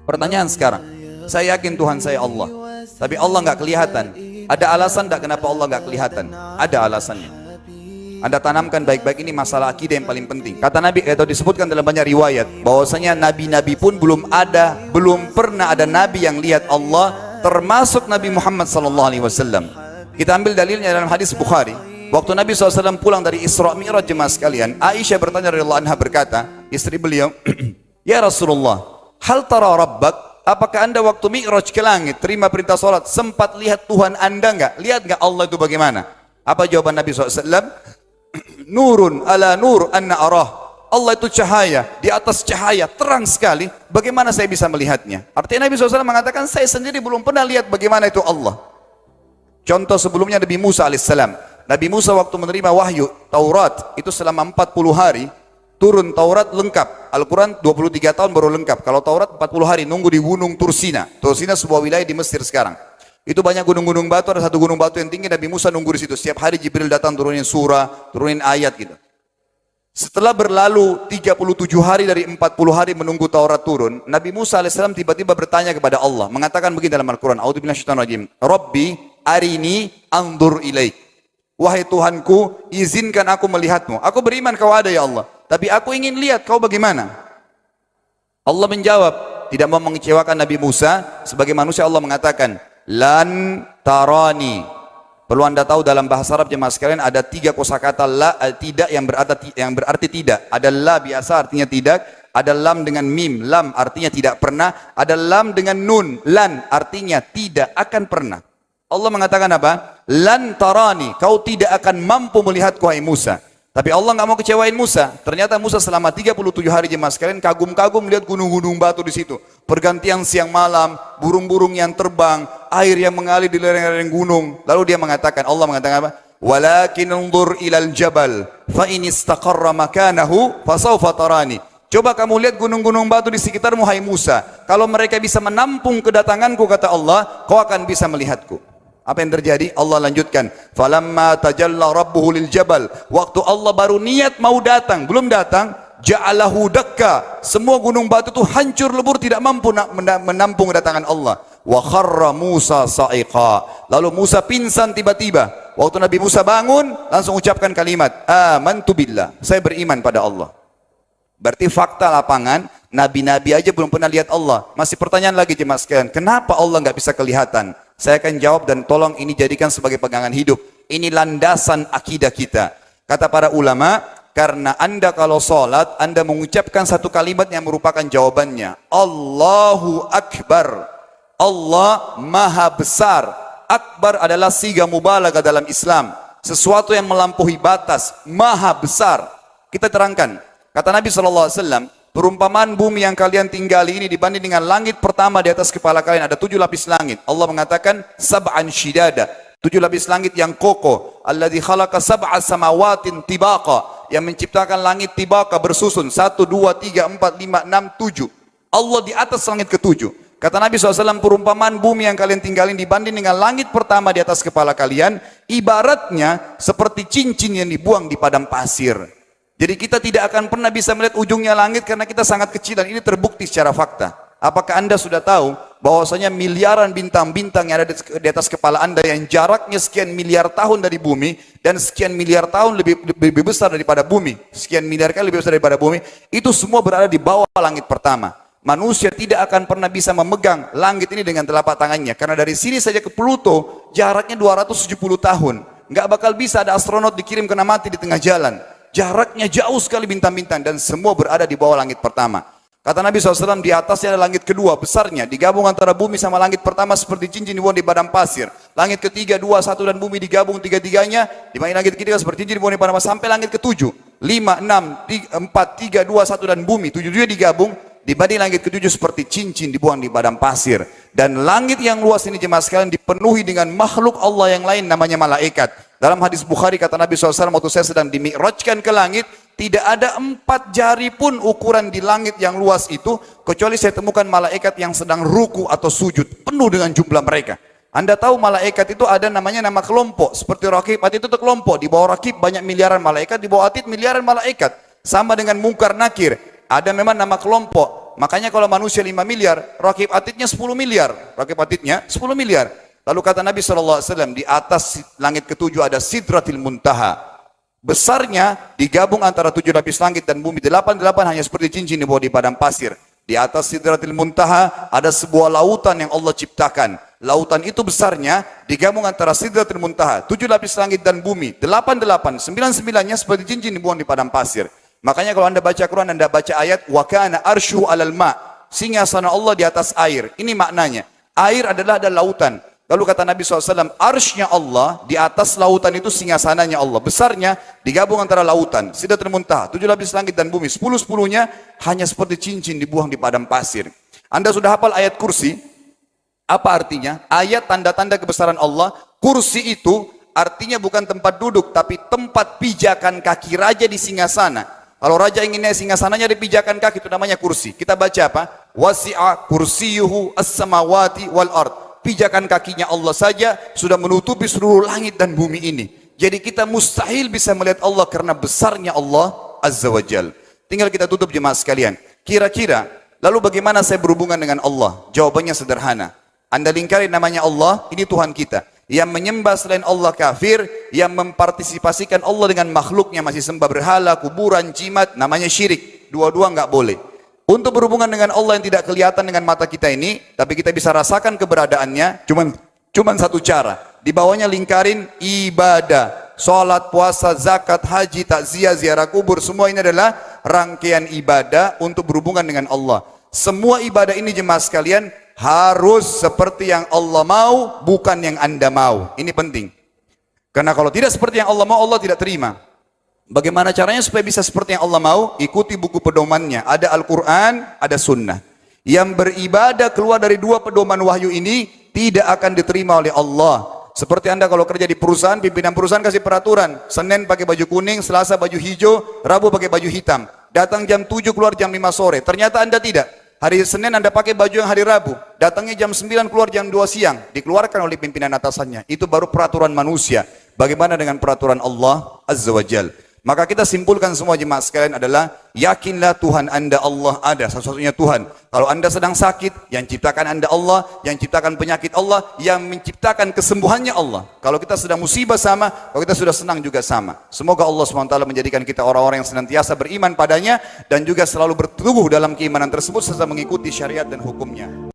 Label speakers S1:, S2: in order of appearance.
S1: Pertanyaan sekarang, saya yakin Tuhan saya Allah, tapi Allah nggak kelihatan. Ada alasan tidak kenapa Allah nggak kelihatan? Ada alasannya. Anda tanamkan baik-baik, ini masalah akidah yang paling penting. Kata Nabi, atau disebutkan dalam banyak riwayat, bahwasanya nabi-nabi pun belum pernah ada nabi yang lihat Allah, termasuk Nabi Muhammad SAW. Kita ambil dalilnya dalam hadis Bukhari. Waktu Nabi SAW pulang dari Isra Mi'raj, jemaah sekalian, Aisyah bertanya radhiyallahu anha, berkata, istri beliau, ya Rasulullah, hal tara rabbak, apakah anda waktu Mi'raj ke langit, terima perintah sholat, sempat lihat Tuhan anda enggak? Lihat enggak Allah itu bagaimana? Apa jawaban Nabi SAW? Nurun ala nur anna arah. Allah itu cahaya, di atas cahaya, terang sekali. Bagaimana saya bisa melihatnya? Artinya Nabi SAW mengatakan, saya sendiri belum pernah lihat bagaimana itu Allah. Contoh sebelumnya Nabi Musa alaihissalam. Nabi Musa waktu menerima wahyu Taurat, itu selama 40 hari, turun Taurat lengkap. Al-Quran 23 tahun baru lengkap. Kalau Taurat 40 hari, nunggu di gunung Tursina. Tursina sebuah wilayah di Mesir sekarang. Itu banyak gunung-gunung batu, ada satu gunung batu yang tinggi, Nabi Musa nunggu di situ. Setiap hari Jibril datang turunin surah, turunin ayat gitu. Setelah berlalu 37 hari dari 40 hari menunggu Taurat turun, Nabi Musa alaihissalam tiba-tiba bertanya kepada Allah, mengatakan begini dalam Al-Quran, A'udzu billahi minasyaitonir rajim, Rabbi arini anzur ilaik. Wahai Tuhanku, izinkan aku melihatmu. Aku beriman kau ada ya Allah, tapi aku ingin lihat kau bagaimana. Allah menjawab, tidak mau mengecewakan Nabi Musa, sebagai manusia Allah mengatakan, lan tarani. Perlu anda tahu dalam bahasa Arab jemaah sekalian ada 3 kosakata la, tidak yang berarti tidak. Ada la biasa artinya tidak, ada lam dengan mim, lam artinya tidak pernah, ada lam dengan nun, lan artinya tidak akan pernah. Allah mengatakan apa? Lan tarani, kau tidak akan mampu melihatku hai Musa. Tapi Allah nggak mau kecewain Musa. Ternyata Musa selama 37 hari jemaah sekalian kagum-kagum melihat gunung-gunung batu di situ. Pergantian siang malam, burung-burung yang terbang, air yang mengalir di lereng-lereng gunung. Lalu dia mengatakan, Allah mengatakan apa? Walakin unzur ilal jabal, fa in istaqarra makanahu fasawfa tarani. Coba kamu lihat gunung-gunung batu di sekitarmu hai Musa. Kalau mereka bisa menampung kedatanganku, kata Allah, kau akan bisa melihatku. Apa yang terjadi? Allah lanjutkan, falamma tajalla rabbuhu lil jabal, waktu Allah baru niat mau datang, belum datang, ja'alahu dakka, semua gunung batu itu hancur lebur, tidak mampu menampung kedatangan Allah. Wa kharra Musa sa'iqa, lalu Musa pingsan tiba-tiba. Waktu Nabi Musa bangun, langsung ucapkan kalimat amantu billah, saya beriman pada Allah. Berarti fakta lapangan, nabi-nabi aja belum pernah lihat Allah. Masih pertanyaan lagi jemaah sekalian, kenapa Allah nggak bisa kelihatan? Saya akan jawab dan tolong ini jadikan sebagai pegangan hidup. Ini landasan akidah kita. Kata para ulama, karena anda kalau sholat, anda mengucapkan satu kalimat yang merupakan jawabannya. Allahu Akbar. Allah Maha Besar. Akbar adalah siga mubalaghah dalam Islam. Sesuatu yang melampaui batas, Maha Besar. Kita terangkan. Kata Nabi SAW, perumpamaan bumi yang kalian tinggali ini dibanding dengan langit pertama di atas kepala kalian ada 7 lapis langit. Allah mengatakan sab'an shidada, 7 lapis langit yang kokoh. Alladzi khalaqa sab'a samawatin tibaqa, yang menciptakan langit tibaqa bersusun 1, 2, 3, 4, 5, 6, 7. Allah di atas langit ke-7. Kata Nabi SAW, perumpamaan bumi yang kalian tinggalin dibanding dengan langit pertama di atas kepala kalian, ibaratnya seperti cincin yang dibuang di padang pasir. Jadi kita tidak akan pernah bisa melihat ujungnya langit karena kita sangat kecil, dan ini terbukti secara fakta. Apakah anda sudah tahu bahwasanya miliaran bintang-bintang yang ada di atas kepala anda yang jaraknya sekian miliar tahun dari bumi dan sekian miliar tahun lebih besar daripada bumi, sekian miliar kali lebih besar daripada bumi, itu semua berada di bawah langit pertama. Manusia tidak akan pernah bisa memegang langit ini dengan telapak tangannya karena dari sini saja ke Pluto jaraknya 270 tahun. Nggak bakal bisa ada astronot dikirim kena mati di tengah jalan. Jaraknya jauh sekali bintang-bintang dan semua berada di bawah langit pertama. Kata Nabi SAW, di atasnya ada langit kedua besarnya, digabung antara bumi sama langit pertama seperti cincin dibuang di padang pasir. Langit ketiga, 2, 1 dan bumi digabung tiga-tiganya, dimana langit ketiga seperti cincin dibuang di padang pasir sampai langit ke-7. 5, 6, 4, 3, 2, 1 dan bumi, 7 digabung, dibanding langit ke-7 seperti cincin dibuang di padang pasir. Dan langit yang luas ini jemaah sekalian dipenuhi dengan makhluk Allah yang lain namanya malaikat. Dalam hadis Bukhari kata Nabi SAW, waktu saya sedang dimi'rajkan ke langit, tidak ada 4 jari pun ukuran di langit yang luas itu, kecuali saya temukan malaikat yang sedang ruku atau sujud, penuh dengan jumlah mereka. Anda tahu malaikat itu ada namanya nama kelompok, seperti Rakib, Atid itu kelompok, di bawah Rakib banyak miliaran malaikat, di bawah Atid miliaran malaikat. Sama dengan Mungkar Nakir, ada memang nama kelompok, Makanya kalau manusia 5 miliar, rakib atidnya 10 miliar. Rakib atidnya 10 miliar. Lalu kata Nabi SAW, di atas langit ketujuh ada Sidratil Muntaha. Besarnya digabung antara 7 lapis langit dan bumi. 8 hanya seperti cincin di bawah di padang pasir. Di atas Sidratil Muntaha ada sebuah lautan yang Allah ciptakan. Lautan itu besarnya digabung antara Sidratil Muntaha, 7 lapis langit dan bumi. 9-9-nya seperti cincin dibuang di padang pasir. Makanya kalau anda baca Quran, anda baca ayat wa kana arsyu alal ma, singgasana Allah di atas air. Ini maknanya. Air adalah ada lautan. Lalu kata Nabi SAW, arsy-nya Allah di atas lautan itu singgasananya Allah. Besarnya digabung antara lautan, Sidratul Muntaha, 7 lapis langit dan bumi. 10-10-nya hanya seperti cincin dibuang di padang pasir. Anda sudah hafal ayat kursi? Apa artinya? Ayat tanda-tanda kebesaran Allah. Kursi itu artinya bukan tempat duduk, tapi tempat pijakan kaki raja di singgasana. Kalau raja ingin naik singgasananya di pijakan kaki, itu namanya kursi. Kita baca apa? Wasi'a kursiyuhu as-samawati wal ard. Pijakan kakinya Allah saja sudah menutupi seluruh langit dan bumi ini. Jadi kita mustahil bisa melihat Allah karena besarnya Allah Azza wa Jal. Tinggal kita tutup jemaah sekalian. Kira-kira, lalu bagaimana saya berhubungan dengan Allah? Jawabannya sederhana. Anda lingkari namanya Allah, ini Tuhan kita. Yang menyembah selain Allah kafir, yang mempartisipasikan Allah dengan makhluknya, masih sembah berhala, kuburan, jimat, namanya syirik. Dua-dua nggak boleh. Untuk berhubungan dengan Allah yang tidak kelihatan dengan mata kita ini, tapi kita bisa rasakan keberadaannya, cuman satu cara. Di bawahnya lingkarin ibadah. Salat, puasa, zakat, haji, takziah, ziarah kubur, semua ini adalah rangkaian ibadah untuk berhubungan dengan Allah. Semua ibadah ini jemaah sekalian harus seperti yang Allah mau, bukan yang Anda mau. Ini penting. Karena kalau tidak seperti yang Allah mau, Allah tidak terima. Bagaimana caranya supaya bisa seperti yang Allah mau? Ikuti buku pedomannya. Ada Al-Quran, ada Sunnah. Yang beribadah keluar dari 2 pedoman wahyu ini tidak akan diterima oleh Allah. Seperti Anda kalau kerja di perusahaan, pimpinan perusahaan kasih peraturan. Senin pakai baju kuning, Selasa baju hijau, Rabu pakai baju hitam. Datang jam 7, keluar jam 5 sore. Ternyata Anda tidak. Hari Senin Anda pakai baju yang hari Rabu. Datangnya jam 9, keluar jam 2 siang. Dikeluarkan oleh pimpinan atasannya. Itu baru peraturan manusia. Bagaimana dengan peraturan Allah Azza wa Jal? Maka kita simpulkan semua jemaah sekalian adalah, yakinlah Tuhan Anda Allah ada, satu-satunya Tuhan. Kalau Anda sedang sakit, yang ciptakan Anda Allah, yang ciptakan penyakit Allah, yang menciptakan kesembuhannya Allah. Kalau kita sedang musibah sama, kalau kita sudah senang juga sama. Semoga Allah SWT menjadikan kita orang-orang yang senantiasa beriman padanya, dan juga selalu bertumbuh dalam keimanan tersebut serta mengikuti syariat dan hukumnya.